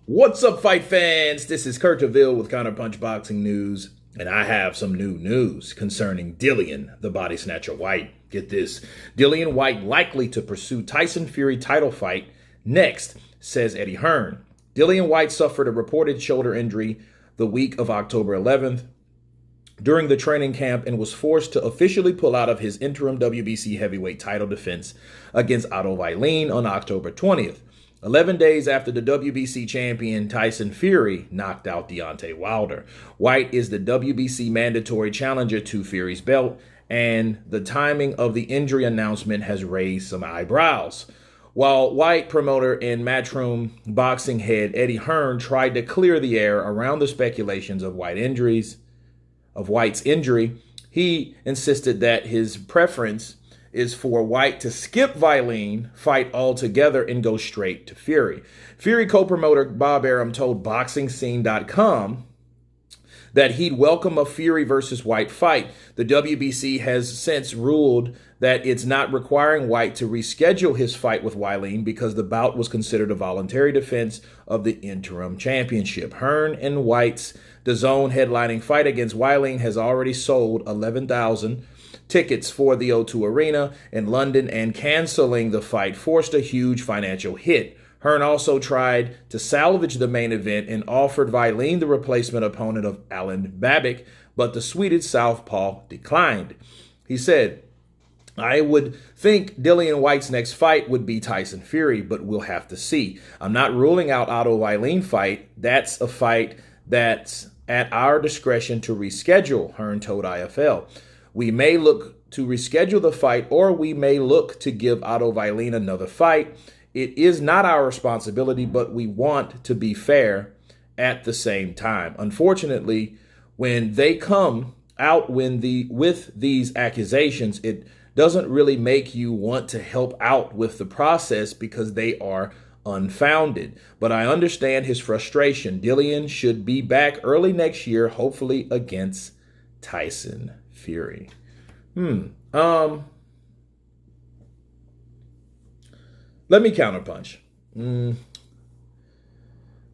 What's up, fight fans? This is Kurt DeVille with Counterpunch Boxing News, and I have some new news concerning Dillian, the body snatcher Whyte. Get this, Dillian Whyte likely to pursue Tyson Fury title fight next, says Eddie Hearn. Dillian Whyte suffered a reported shoulder injury the week of October 11th during the training camp and was forced to officially pull out of his interim WBC heavyweight title defense against Otto Wallin on October 20th. 11 days after the WBC champion Tyson Fury knocked out Deontay Wilder. Whyte is the WBC mandatory challenger to Fury's belt, and the timing of the injury announcement has raised some eyebrows. While Whyte promoter and Matchroom boxing head Eddie Hearn tried to clear the air around the speculations of Whyte's injury, he insisted that his preference is for Whyte to skip Wallin fight altogether and go straight to Fury. Fury co-promoter Bob Arum told BoxingScene.com that he'd welcome a Fury versus Whyte fight. The WBC has since ruled that it's not requiring Whyte to reschedule his fight with Wallin because the bout was considered a voluntary defense of the interim championship. Hearn and Whyte's DAZN headlining fight against Wallin has already sold 11,000 tickets for the O2 Arena in London, and canceling the fight forced a huge financial hit. Hearn also tried to salvage the main event and offered Wallin the replacement opponent of Alan Babic, but the Swedish southpaw declined. He said, "I would think Dillian Whyte's next fight would be Tyson Fury, but we'll have to see. I'm not ruling out Otto Wallin fight. That's a fight that's at our discretion to reschedule," Hearn told IFL. "We may look to reschedule the fight, or we may look to give Otto Wallin another fight. It is not our responsibility, but we want to be fair at the same time." Unfortunately, when they come out with these accusations, it doesn't really make you want to help out with the process because they are unfounded. But I understand his frustration. Dillian should be back early next year, hopefully against Tyson Fury. Let me counterpunch.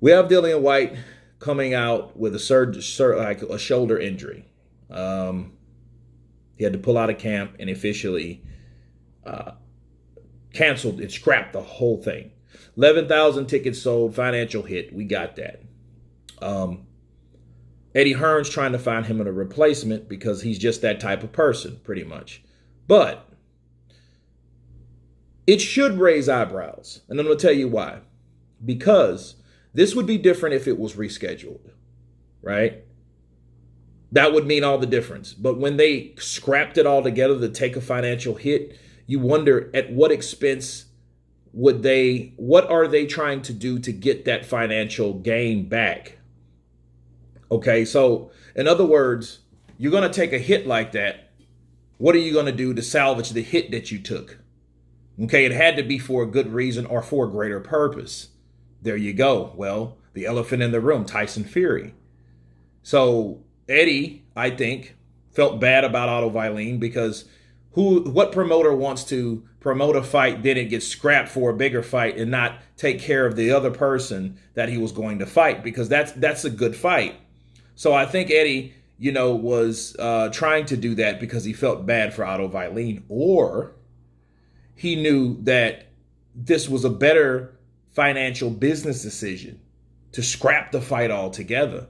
We have Dillian Whyte coming out with a shoulder injury. He had to pull out of camp and officially canceled and scrapped the whole thing. 11,000 tickets sold, financial hit. We got that. Eddie Hearn's trying to find him a replacement because he's just that type of person, pretty much. But it should raise eyebrows, and I'm going to tell you why. Because this would be different if it was rescheduled, right? That would mean all the difference. But when they scrapped it all together to take a financial hit, you wonder at what expense what are they trying to do to get that financial gain back? Okay, so in other words, you're going to take a hit like that. What are you going to do to salvage the hit that you took? Okay, it had to be for a good reason or for a greater purpose. There you go. Well, the elephant in the room, Tyson Fury. So Eddie, I think, felt bad about Otto Wallin because what promoter wants to promote a fight, then it gets scrapped for a bigger fight and not take care of the other person that he was going to fight, because that's a good fight. So I think Eddie, was trying to do that because he felt bad for Otto Wallin, or he knew that this was a better financial business decision to scrap the fight altogether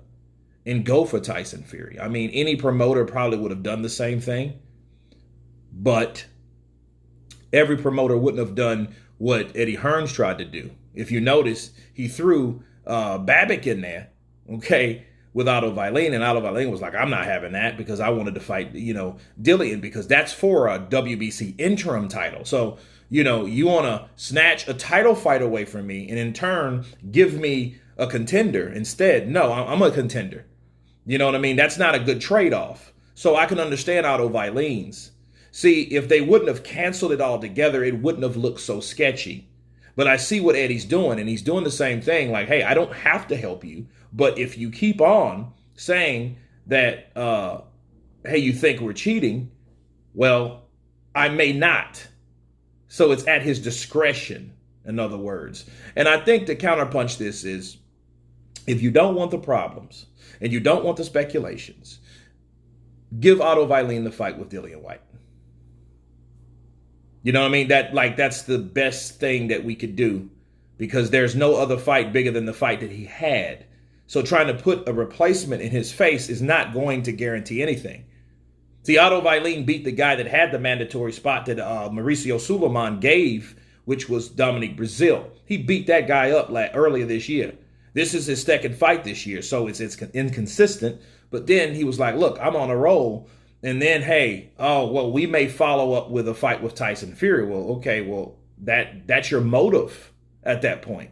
and go for Tyson Fury. I mean, any promoter probably would have done the same thing, but every promoter wouldn't have done what Eddie Hearn's tried to do. If you notice, he threw Babic in there, okay, with Otto Wallin, and Otto Wallin was like, "I'm not having that because I wanted to fight, Dillian, because that's for a WBC interim title. So, you want to snatch a title fight away from me and in turn give me a contender instead. No, I'm a contender. You know what I mean? That's not a good trade-off." So I can understand Otto Wallin's. See, if they wouldn't have canceled it all together, it wouldn't have looked so sketchy. But I see what Eddie's doing, and he's doing the same thing. Like, hey, I don't have to help you, but if you keep on saying that, hey, you think we're cheating, well, I may not. So it's at his discretion, in other words. And I think to counterpunch this is, If you don't want the problems and you don't want the speculations, give Otto Whyte the fight with Dillian Whyte. You know what I mean? That's the best thing that we could do, because there's no other fight bigger than the fight that he had. So trying to put a replacement in his face is not going to guarantee anything. See, Otto Whyte beat the guy that had the mandatory spot that Mauricio Suleiman gave, which was Dominic Brazil. He beat that guy up earlier this year. This is his second fight this year, so it's inconsistent. But then he was like, look, I'm on a roll. And then, hey, we may follow up with a fight with Tyson Fury. Well, okay, that's your motive at that point.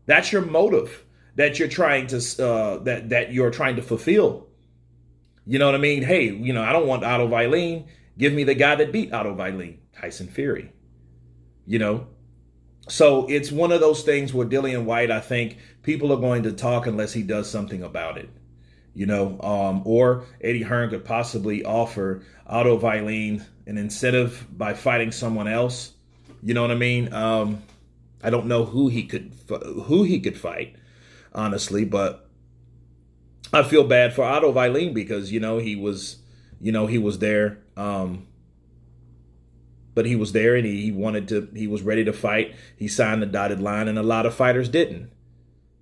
That's your motive that you're trying to that you're trying to fulfill. You know what I mean? Hey, I don't want Otto Whyte. Give me the guy that beat Otto Whyte, Tyson Fury. So it's one of those things where Dillian Whyte, I think people are going to talk unless he does something about it. Or Eddie Hearn could possibly offer Otto Whyte an incentive by fighting someone else. You know what I mean? I don't know who he could fight, honestly, but I feel bad for Otto Whyte because he was there, but he was there and he was ready to fight. He signed the dotted line, and a lot of fighters didn't.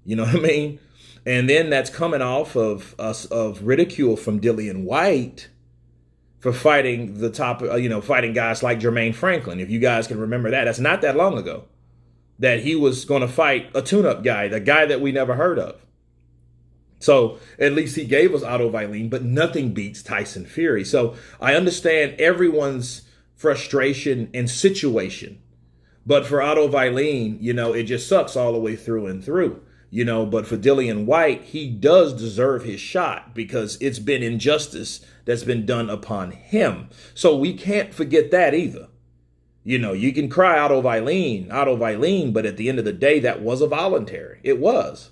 You know what I mean? And then that's coming off of ridicule from Dillian Whyte for fighting fighting guys like Jermaine Franklin. If you guys can remember that's not that long ago that he was going to fight a tune-up guy, the guy that we never heard of. So at least he gave us Otto Whyte, but nothing beats Tyson Fury. So I understand everyone's frustration and situation, but for Otto Whyte, it just sucks all the way through and through. But for Dillian Whyte, he does deserve his shot because it's been injustice that's been done upon him. So we can't forget that either. You can cry Otto Whyte, but at the end of the day, that was a voluntary. It was.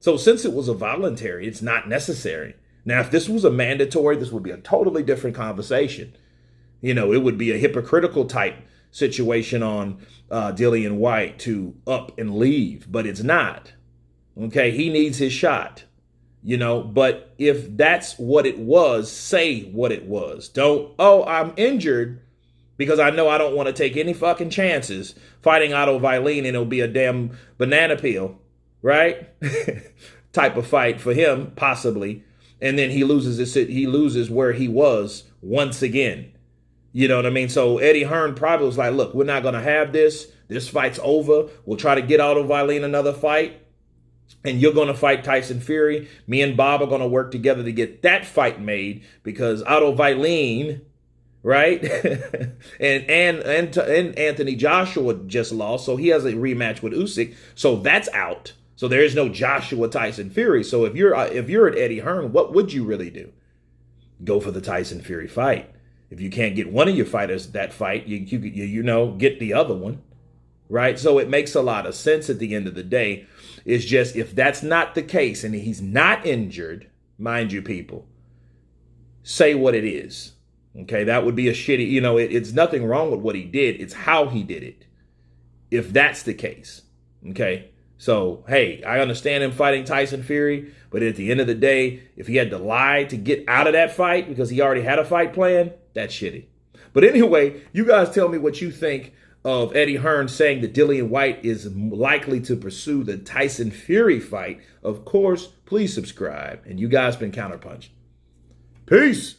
So since it was a voluntary, it's not necessary. Now, if this was a mandatory, this would be a totally different conversation. It would be a hypocritical type situation on Dillian Whyte to up and leave, but it's not. Okay, he needs his shot, but if that's what it was, say what it was. Don't, I'm injured because I know I don't want to take any fucking chances fighting Otto Whyte and it'll be a damn banana peel, right? type of fight for him, possibly. And then he loses where he was once again. You know what I mean? So Eddie Hearn probably was like, look, we're not going to have this. This fight's over. We'll try to get Otto Whyte another fight. And you're going to fight Tyson Fury. Me and Bob are going to work together to get that fight made because Otto Whyte, right? and Anthony Joshua just lost, so he has a rematch with Usyk. So that's out. So there is no Joshua Tyson Fury. So if you're at Eddie Hearn, what would you really do? Go for the Tyson Fury fight. If you can't get one of your fighters that fight, you get the other one, right? So it makes a lot of sense at the end of the day. It's just if that's not the case and he's not injured, mind you, people, say what it is. Okay, that would be a shitty, it's nothing wrong with what he did. It's how he did it. If that's the case. Okay, so, hey, I understand him fighting Tyson Fury, but at the end of the day, if he had to lie to get out of that fight because he already had a fight planned, that's shitty. But anyway, you guys tell me what you think of Eddie Hearn saying that Dillian Whyte is likely to pursue the Tyson Fury fight. Of course, please subscribe. And you guys been Counterpunched. Peace.